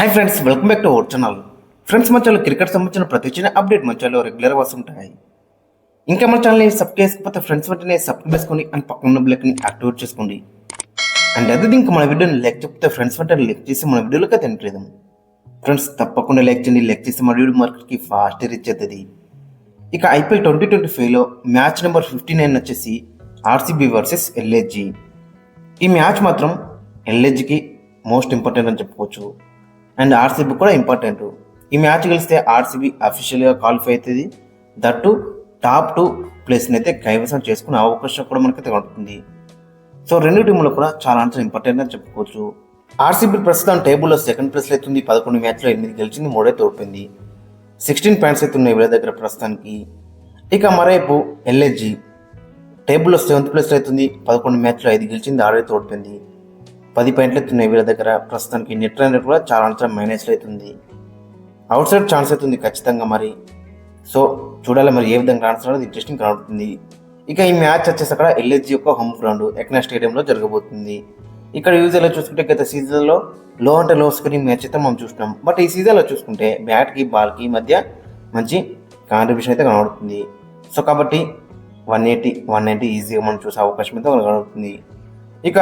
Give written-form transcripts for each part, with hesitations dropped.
Hi friends, welcome back to our channel. Friends, మన channel cricket సంబంధించిన ప్రతి చిన్న అప్డేట్ మన ఛానల్లో రెగ్యులర్గా వస్తుంటాయి. ఇంకా మన ఛానల్ని సబ్స్క్రైబ్ చేసుకోకపోతే ఫ్రెండ్స్ వెంటనే సబ్స్క్రైబ్ చేసుకోండి అండ్ పక్కన ఉన్న బెల్ని యాక్టివేట్ చేసుకోండి. అండ్ అదే ఇంకా మన వీడియోని లైక్ చెప్తే ఫ్రెండ్స్ వెంటనే లైక్ చేసి మన వీడియోలోకి తినట్లేదు. ఫ్రెండ్స్ తప్పకుండా లైక్ చేయండి. లైక్ చేసి మన వీడియో మార్కెట్కి ఫాస్ట్ రీచ్ అవుతుంది. ఇక ఐపీఎల్ 2025లో మ్యాచ్ నెంబర్ 59 వచ్చేసి ఆర్సీబీ వర్సెస్ ఎల్ఏజీ. ఈ మ్యాచ్ మాత్రం ఎల్ఏజీకి మోస్ట్ ఇంపార్టెంట్ అని చెప్పుకోవచ్చు. అండ్ ఆర్సీబీ కూడా ఇంపార్టెంట్. ఈ మ్యాచ్ గెలిస్తే ఆర్సీబీ అఫీషియల్గా క్వాలిఫై అవుతుంది. దట్టు టాప్ 2 ప్లేస్ని అయితే కైవసం చేసుకునే అవకాశం కూడా మనకైతే ఉంటుంది. సో రెండు టీంలు కూడా చాలా ఇంపార్టెంట్ అని చెప్పుకోవచ్చు. ఆర్సీబీ ప్రస్తుతం టేబుల్లో సెకండ్ ప్లేస్లో అవుతుంది. 11 మ్యాచ్లో 8 గెలిచింది, 3 ఓడిపోయింది. 16 పాయింట్స్ అయితే ఉన్నాయి వీళ్ళ దగ్గర ప్రస్తుతానికి. ఇక మరోవైపు ఎల్ఏజీ టేబుల్లో 7th ప్లేస్లో అవుతుంది. 11 మ్యాచ్లో 5 గెలిచింది, 6 ఓడిపోయింది. 10 పాయింట్లు అవుతున్నాయి వీళ్ళ దగ్గర ప్రస్తుతానికి. నెట్ రన్ రేట్ కూడా చాలా మైనస్లో అవుతుంది. అవుట్ సైడ్ ఛాన్స్ అవుతుంది ఖచ్చితంగా మరి. సో చూడాలి మరి ఏ విధంగా రాన్స్ అనేది ఇంట్రెస్టింగ్ కనబడుతుంది. ఇక ఈ మ్యాచ్ వచ్చేసి అక్కడ ఎల్ఏజీ యొక్క హోమ్ గ్రౌండ్ ఎక్నా స్టేడియంలో జరగబోతుంది. ఇక్కడ యూజువల్గా చూసుకుంటే గత సీజన్లో లో అంటే లో స్కోరింగ్ మ్యాచ్ అయితే మనం చూసినాం. బట్ ఈ సీజన్లో చూసుకుంటే బ్యాట్కి బాల్కి మధ్య మంచి కాంట్రిబ్యూషన్ అయితే కనబడుతుంది. సో కాబట్టి 180 ఈజీగా మనం చూసే అవకాశం అయితే కనబడుతుంది. ఇక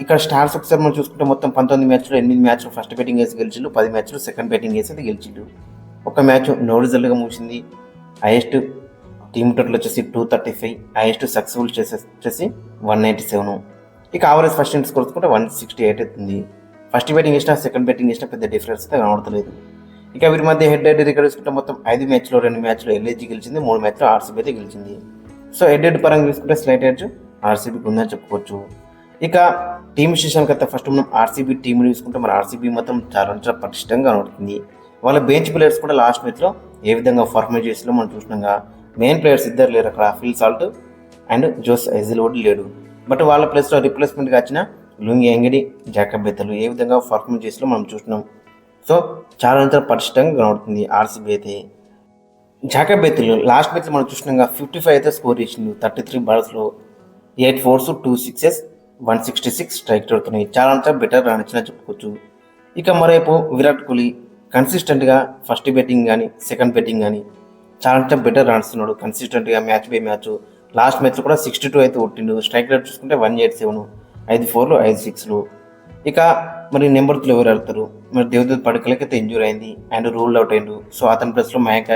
ఇక్కడ స్టార్స్ ఒకసారి మనం చూసుకుంటే మొత్తం 19 మ్యాచ్లో 8 మ్యాచ్లు ఫస్ట్ బ్యాటింగ్ వేసి గెలిచిండు, 10 మ్యాచ్లు సెకండ్ బ్యాటింగ్ వేసి అయితే గెలిచిండు. ఒక మ్యాచ్ నో రిజల్ట్గా ముగిసింది. హైయెస్ట్ టీమ్ టోటల్ వచ్చేసి 235, హైయెస్ట్ సక్సెస్ఫుల్ వచ్చేసి 197. ఇక యావరేజ్ ఫస్ట్ ఇన్నింగ్స్ కొడుకుంటే 168 అవుతుంది. ఫస్ట్ బ్యాటింగ్ వేసినా సెకండ్ బ్యాటింగ్ వేసినా పెద్ద డిఫరెన్స్ అయితే కనబడతలేదు. ఇక వీరి మధ్య హెడ్ రికార్డ్ చూసుకుంటే మొత్తం 5 మ్యాచ్లో 2 మ్యాచ్లో ఎల్ఏజీ గెలిచింది, 3 మ్యాచ్లో ఆర్సీబీ అయితే గెలిచింది. సో హెడ్ పరంగా చూసుకుంటే స్లైట్ ఎడ్జ్ ఆర్సీబీకి ఉందని చెప్పుకోవచ్చు. ఇక టీమ్ విశేషానికి అయితే ఫస్ట్ మనం ఆర్సీబీ టీంని చూసుకుంటే మన ఆర్సీబీ మాత్రం చాలా పటిష్టంగా కనబడుతుంది. వాళ్ళ బెంచ్ ప్లేయర్స్ కూడా లాస్ట్ మ్యాచ్లో ఏ విధంగా పర్ఫార్మెన్స్ చేసినా మనం చూసినాగా. మెయిన్ ప్లేయర్స్ ఇద్దరు లేరు అక్కడ, Phil Salt and Josh Hazlewood లేడు. బట్ వాళ్ళ ప్లేస్లో రిప్లేస్మెంట్గా వచ్చిన లుంగి ఎంగిడి, జాకబ్ బెత్తలు ఏ విధంగా పర్ఫార్మెన్స్ చేసినా మనం చూసినాం. సో చాలా పటిష్టంగా కనబడుతుంది ఆర్సీబీ అయితే. జాకబ్ బెత్తలు లాస్ట్ మ్యాచ్లో మనం చూసినాగా 55 అయితే స్కోర్ చేసిండు. 33 బాల్స్లో 8 4s 2 6s 166 స్ట్రైక్ అవుతున్నాయి. చాలా బెటర్ రానిచ్చిన చెప్పుకోవచ్చు. ఇక మరోవైపు విరాట్ కోహ్లీ కన్సిస్టెంట్గా ఫస్ట్ బ్యాటింగ్ కానీ సెకండ్ బ్యాటింగ్ కానీ చాలా బెటర్ రాణిస్తున్నాడు కన్సిస్టెంట్గా మ్యాచ్ బై మ్యాచ్. లాస్ట్ మ్యాచ్లో కూడా 62 అయితే కొట్టిండు. స్ట్రైక్ రేట్ చూసుకుంటే 187, 5 4లు 5 6లు. ఇక మరి నెంబర్ 2 ఎవరు ఆడతారు? మరి దేవదత్ పడికలకి అయితే ఇంజూర్ అయింది అండ్ రూల్డ్ అవుట్ అయిండు. సో అతని ప్లేస్లో మయాంక్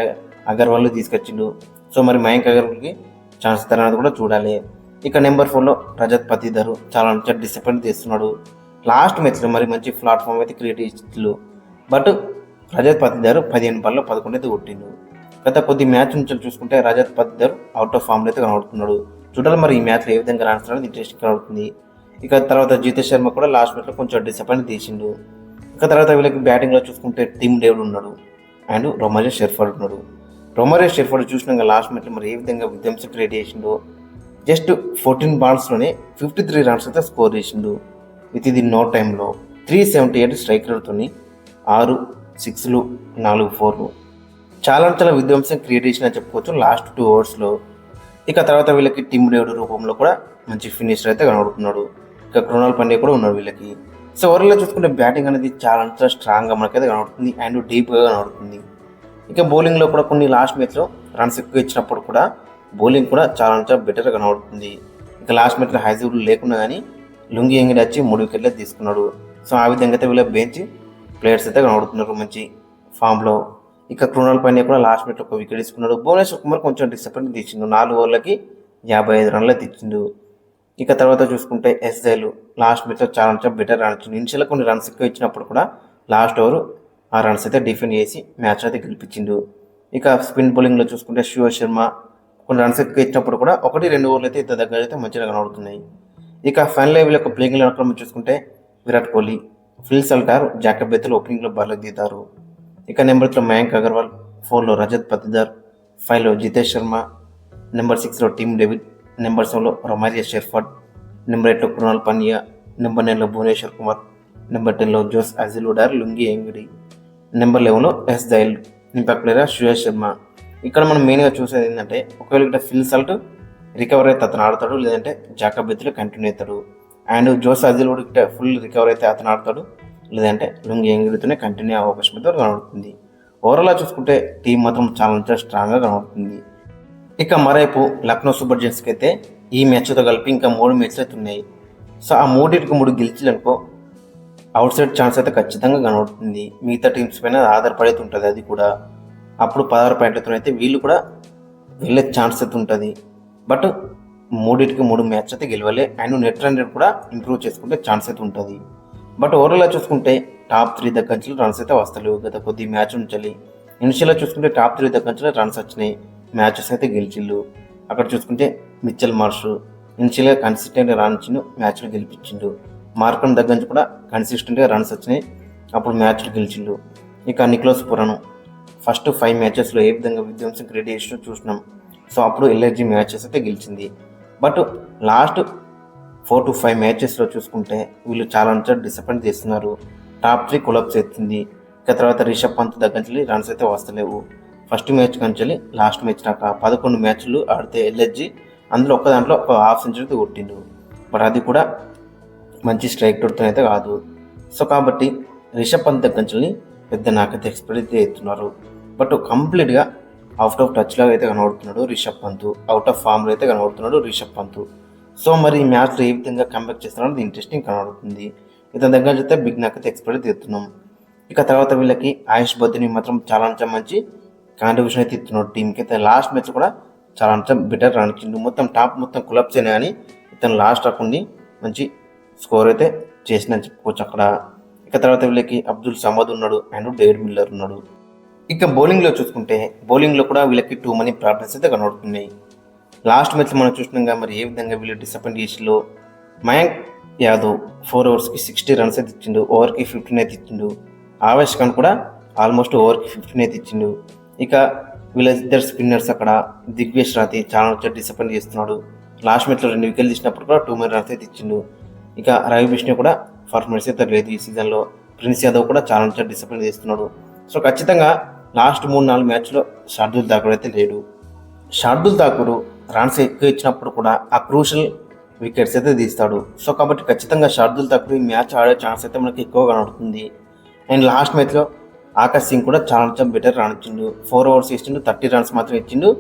అగర్వాల్ తీసుకొచ్చిండు. సో మరి మయాంక్ అగర్వాల్కి ఛాన్స్ ఇస్తారన్నది కూడా చూడాలి. ఇక నెంబర్ 4లో రజత్ పతిదారు చాలా డిసప్పాయింట్ చేస్తున్నాడు. లాస్ట్ మ్యాచ్లో మరి మంచి ప్లాట్ఫామ్ అయితే క్రియేట్ చేసిండు. బట్ రజత్ పతిదారు 15 బాల్లో 11 అయితే కొట్టిండు. గత కొద్ది మ్యాచ్ నుంచి చూసుకుంటే రజత్ పతిదారు అవుట్ ఆఫ్ ఫామ్లో అయితే కనబడుతున్నాడు. చూడాలి మరి ఈ మ్యాచ్లో ఏ విధంగా రాణిస్తారనేది ఇంట్రెస్టింగ్ కనబడుతుంది. ఇక తర్వాత జితేష్ శర్మ కూడా లాస్ట్ మ్యాచ్లో కొంచెం డిసప్పాయింట్ తీసిండు. ఇక తర్వాత వీళ్ళకి బ్యాటింగ్లో చూసుకుంటే టీమ్ డేవిడ్ ఉన్నాడు అండ్ రొమారియో షెర్ఫర్డ్ ఉన్నాడు. రొమారియో షెర్ఫర్డ్ చూసినాక లాస్ట్ మ్యాచ్లో మరి ఏ విధంగా విధ్వంసం క్రియేట్ చేసిండో. జస్ట్ 14 బాల్స్లోనే 53 రన్స్ అయితే స్కోర్ చేసిండు. విత్ ఇది నో టైంలో 378 స్ట్రైక్ రేట్తో 6 6లు 4 4లు చాలా విధ్వంసం క్రియేట్ చేసిన చెప్పుకోవచ్చు లాస్ట్ 2 ఓవర్స్లో. ఇక తర్వాత వీళ్ళకి టీమ్ డేవిడ్ రూపంలో కూడా మంచి ఫినిషర్ అయితే కనబడుతున్నాడు. ఇక కృణాల్ పాండ్యా కూడా ఉన్నాడు వీళ్ళకి. సో ఓవర్లో చూసుకుంటే బ్యాటింగ్ అనేది చాలా స్ట్రాంగ్గా మనకైతే కనబడుతుంది అండ్ డీప్గా కనబడుతుంది. ఇక బౌలింగ్లో కూడా కొన్ని లాస్ట్ మ్యాచ్లో రన్స్ ఎక్కువ ఇచ్చినప్పుడు కూడా బౌలింగ్ కూడా చాలా బెటర్గా కనబడుతుంది. ఇక లాస్ట్ మ్యాచ్లో హైజూడ్ లేకున్నా కానీ లుంగి ఎంగిడి వచ్చి 3 వికెట్లు తీసుకున్నాడు. సో ఆ విధంగా అయితే వీళ్ళ బెంచ్ ప్లేయర్స్ అయితే కనబడుతున్నారు మంచి ఫామ్లో. ఇక కృణాల్ పాండ్యా కూడా లాస్ట్ మ్యాచ్లో 1 వికెట్ తీసుకున్నాడు. భువనేశ్వర్ కుమార్ కొంచెం డిసప్పాయింట్ తెచ్చిండు. 4 ఓవర్లకి 55 రన్లు తెచ్చిండు. ఇక తర్వాత చూసుకుంటే ఎస్ఐలు లాస్ట్ మ్యాచ్లో చాలా బెటర్ రానిచ్చిండు. ఇనిషియల్గా కొన్ని రన్స్ ఎక్కువ ఇచ్చినప్పుడు కూడా లాస్ట్ ఓవర్ ఆ రన్స్ అయితే డిఫెండ్ చేసి మ్యాచ్ అయితే గెలిపించిండు. ఇక స్పిన్ బౌలింగ్లో చూసుకుంటే శివ శర్మ కొన్ని రన్స్ ఎక్కువ ఇచ్చినప్పుడు కూడా 1-2 ఓవర్లు అయితే ఇంత దగ్గర అయితే మంచిగా కనబడుతున్నాయి. ఇక ఫైనల్ వీళ్ళ యొక్క ప్లేయింగ్ లెవెన్ చూసుకుంటే Virat Kohli, Phil Salt, Jacob Bethell ఓపెనింగ్లో బరిలోకి దిగుతారు. ఇక నెంబర్ 3లో మయాంక్ అగర్వాల్, 4లో రజత్ పతిదార్, 5లో జితేష్ శర్మ, నెంబర్ 6లో టీమ్ డేవిడ్, నెంబర్ 7లో రొమారియో షెర్ఫర్డ్, నెంబర్ 8లో కృణాల్ పాండ్యా, నెంబర్ 9లో భువనేశ్వర్ కుమార్, నెంబర్ 10లో Josh Hazlewood Lungi Ngidi, number 11లో ఎస్ దైల్, ఇంపాక్ట్ ప్లేయర్ శ్రేయస్ శర్మ. ఇక్కడ మనం మెయిన్గా చూసేది ఏంటంటే ఒకవేళ ఇక్కడ ఫిల్ సాల్ట్ రికవర్ అయితే అతను ఆడతాడు, లేదంటే జాకబ్ బెత్తలు కంటిన్యూ అవుతాడు. And Josh Hazlewood full recover అయితే అతను ఆడతాడు, లేదంటే లుంగి ఎంగిలితోనే కంటిన్యూ అయ్యే అవకాశం అయితే కనబడుతుంది. ఓవరాల్గా చూసుకుంటే టీం మాత్రం చాలా స్ట్రాంగ్గా కనబడుతుంది. ఇక మరోవైపు లక్నో సూపర్ జెయింట్స్కి అయితే ఈ మ్యాచ్తో కలిపి ఇంకా 3 మ్యాచ్లు అయితే ఉన్నాయి. సో ఆ 3 గెలిచిలనుకో అవుట్ సైడ్ ఛాన్స్ అయితే ఖచ్చితంగా కనబడుతుంది. మిగతా టీమ్స్ పైన ఆధారపడి ఉంటుంది. అది కూడా అప్పుడు 16 పాయింట్లతో అయితే వీళ్ళు కూడా వెళ్ళే ఛాన్స్ అయితే ఉంటుంది. బట్ 3 మ్యాచ్ అయితే గెలవాలి. అండ్ నెట్ రన్ రేట్ కూడా ఇంప్రూవ్ చేసుకుంటే ఛాన్స్ అయితే ఉంటుంది. బట్ ఓవరాల్గా చూసుకుంటే టాప్ 3 దగ్గర నుంచి రన్స్ అయితే వస్తలేవు. గత కొద్ది మ్యాచ్ ఉంచాలి. ఇనిషియల్గా చూసుకుంటే టాప్ 3 దగ్గర నుంచి రన్స్ వచ్చినాయి, మ్యాచెస్ అయితే గెలిచిళ్ళు. అక్కడ చూసుకుంటే మిచెల్ మార్ష్ ఇనిషియల్గా కన్సిస్టెంట్గా రాణించిండు, మ్యాచ్లు గెలిపించిండు. మార్కమ్ దగ్గర నుంచి కూడా కన్సిస్టెంట్గా రన్స్ వచ్చినాయి, అప్పుడు మ్యాచ్లు గెలిచిండు. ఇక నికోలస్ పురాన్ ఫస్ట్ 5 మ్యాచెస్లో ఏ విధంగా విధ్వంసం క్రియేట్ చేసినో చూసినాం. సో అప్పుడు ఎల్ఎస్జీ మ్యాచెస్ అయితే గెలిచింది. బట్ లాస్ట్ 4 to 5 మ్యాచెస్లో చూసుకుంటే వీళ్ళు చాలా డిసప్పాయింట్ చేస్తున్నారు. టాప్ 3 కొలాప్స్ అవుతుంది. ఇక తర్వాత రిషబ్ పంత్ దగ్గర నుంచి రన్స్ అయితే వస్తలేవు. ఫస్ట్ మ్యాచ్ కంచెల్లి లాస్ట్ మ్యాచ్ దాకా 11 మ్యాచ్లు ఆడితే ఎల్ఎస్జీ అందులో ఒక దాంట్లో ఒక హాఫ్ సెంచరీ కొట్టిండు. బట్ అది కూడా మంచి స్ట్రైక్ రేట్తో అయితే కాదు. సో కాబట్టి రిషబ్ పంత్ దగ్గర నుంచి పెద్ద నాకైతే ఎక్స్పెక్ట్ చేస్తున్నారు. బట్ కంప్లీట్గా అవుట్ ఆఫ్ టచ్ లాగా అయితే కనబడుతున్నాడు రిషబ్ పంత్, అవుట్ ఆఫ్ ఫామ్లో అయితే కనబడుతున్నాడు రిషబ్ పంత్. సో మరి ఈ మ్యాచ్లో ఏ విధంగా కంబ్యాక్ చేస్తున్నారో ఇంట్రెస్టింగ్ కనబడుతుంది. ఇతని దగ్గర అయితే బిగ్ నాకైతే ఎక్స్పెక్ట్ చేస్తున్నాం. ఇక తర్వాత వీళ్ళకి ఆయుష్ బద్దుని మాత్రం చాలా మంచి కాంట్రిబ్యూషన్ అయితే ఇస్తున్నాడు టీంకి. అయితే లాస్ట్ మ్యాచ్ కూడా చాలా బెటర్ రాణించిండు. మొత్తం టాప్ కొలాప్స్ అయినా కానీ ఇతను లాస్ట్ రాకుండా మంచి స్కోర్ అయితే చేసిన చెప్పుకోవచ్చు అక్కడ. ఇక తర్వాత వీళ్ళకి అబ్దుల్ సమద్ ఉన్నాడు అండ్ డేవిడ్ మిల్లర్ ఉన్నాడు. ఇక బౌలింగ్లో చూసుకుంటే బౌలింగ్లో కూడా వీళ్ళకి టూ మనీ ప్రాబ్లమ్స్ అయితే కనబడుతున్నాయి. లాస్ట్ మ్యాచ్ మనం చూసినాగా మరి ఏ విధంగా వీళ్ళు డిసప్పాయింట్ చేసిలో. మయాంక్ యాదవ్ 4 ఓవర్స్కి 60 రన్స్ అయితే ఇచ్చిండు, ఓవర్కి 15 అయితే ఇచ్చిండు. ఆవేష్ ఖాన్ కూడా ఆల్మోస్ట్ ఓవర్కి 15 అయితే ఇచ్చిండు. ఇక వీళ్ళ ఇద్దరు స్పిన్నర్స్ అక్కడ దిగ్వేష్ రాతి చాలా డిసప్పాయింట్ చేస్తున్నాడు. లాస్ట్ మ్యాచ్లో 2 వికెట్లు తీసినప్పుడు కూడా 2 రన్స్ అయితే ఇచ్చిండు. ఇక రవి బిష్ణు కూడా పర్ఫార్మెన్స్ అయితే లేదు ఈ సీజన్లో. ప్రిన్స్ యాదవ్ కూడా చాలా డిసప్పాయింట్ చేస్తున్నాడు. సో ఖచ్చితంగా లాస్ట్ 3-4 మ్యాచ్లో షార్దుల్ ఠాకూర్ అయితే లేడు. షార్దుల్ ఠాకూర్ రన్స్ ఎక్కువ ఇచ్చినప్పుడు కూడా ఆ క్రూషల్ వికెట్స్ అయితే తీస్తాడు. సో కాబట్టి ఖచ్చితంగా షార్దుల్ ఠాకూర్ ఈ మ్యాచ్ ఆడే ఛాన్స్ అయితే మనకి ఎక్కువ కనబడుతుంది. అండ్ లాస్ట్ మ్యాచ్లో ఆకాష్ సింగ్ కూడా చాలా బెటర్ రాణించిండు. 4 ఓవర్స్ ఇచ్చిండు, 30 రన్స్ మాత్రం ఇచ్చిండు,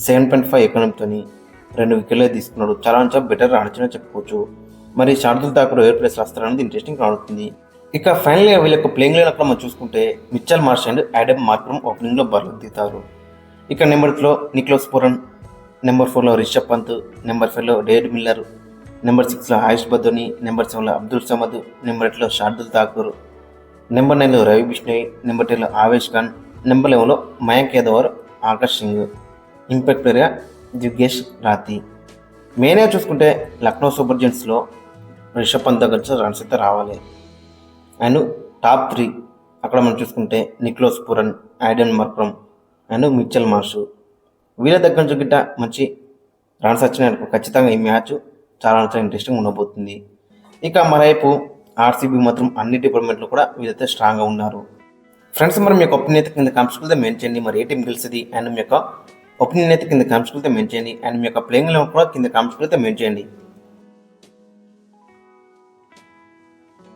7.5 ఎకనంతో 2 వికెట్లే తీసుకున్నాడు. చాలా బెటర్ రాణించిన చెప్పుకోవచ్చు. మరి షార్దుల్ ఠాకూర్ ఏ ప్లేస్లో వస్తారనేది ఇంట్రెస్టింగ్ కనబడుతుంది. ఇక ఫైనల్గా వీళ్ళకు ప్లేయింగ్ లైన్ అక్కడ మనం చూసుకుంటే Mitchell Marsh and Adam Markram ఓపెనింగ్లో బరిలోకి దిగుతారు. ఇక నెంబర్ 3లో నికోలస్ పురాన్, నెంబర్ 4లో రిషబ్ పంత్, నెంబర్ 5లో డేవిడ్ మిల్లర్, నెంబర్ 6లో ఆయుష్ బద్దోని, నెంబర్ 7లో అబ్దుల్ సమద్, నెంబర్ 8లో షార్దుల్ ఠాకూర్, నెంబర్ 9లో రవి బిష్ణోయ్, నెంబర్ 10లో ఆవేష్ ఖాన్, నెంబర్ 11లో మయాంక్ యాదవ్, ఆకాష్ సింగ్, ఇంపాక్ట్ ప్లేయర్గా దిగ్వేష్ రాతి. మెయిన్గా చూసుకుంటే లక్నో సూపర్ జెయింట్స్లో రిషబ్ పంత్ దగ్గర రన్స్ అయితే రావాలి. అండ్ టాప్ 3 అక్కడ మనం చూసుకుంటే Nicholas Pooran, Aiden Markram and Mitchell Marsh, వీళ్ళ దగ్గర నుంచి గిట్ట మంచి రన్స్ వచ్చినాయనుకో ఖచ్చితంగా ఈ మ్యాచ్ చాలా ఇంట్రెస్టింగ్ ఉండబోతుంది. ఇక మరోవైపు ఆర్సీబీ మాత్రం అన్ని డిపార్ట్మెంట్లో కూడా వీళ్ళైతే స్ట్రాంగ్గా ఉన్నారు. ఫ్రెండ్స్ మరి మీ యొక్క ఒపీనియన్ అయితే కింద కామెంట్స్ అయితే మెన్షన్ చేయండి. మరి ఏ టీం గెలుస్తుంది అండ్ మీ యొక్క ఒపీనియన్ అయితే కింద కామెంట్స్ అయితే మెన్షన్ చేయండి. అండ్ మీ యొక్క ప్లేయింగ్ కూడా కింద కామెంట్స్ అయితే మెన్షన్ చేయండి.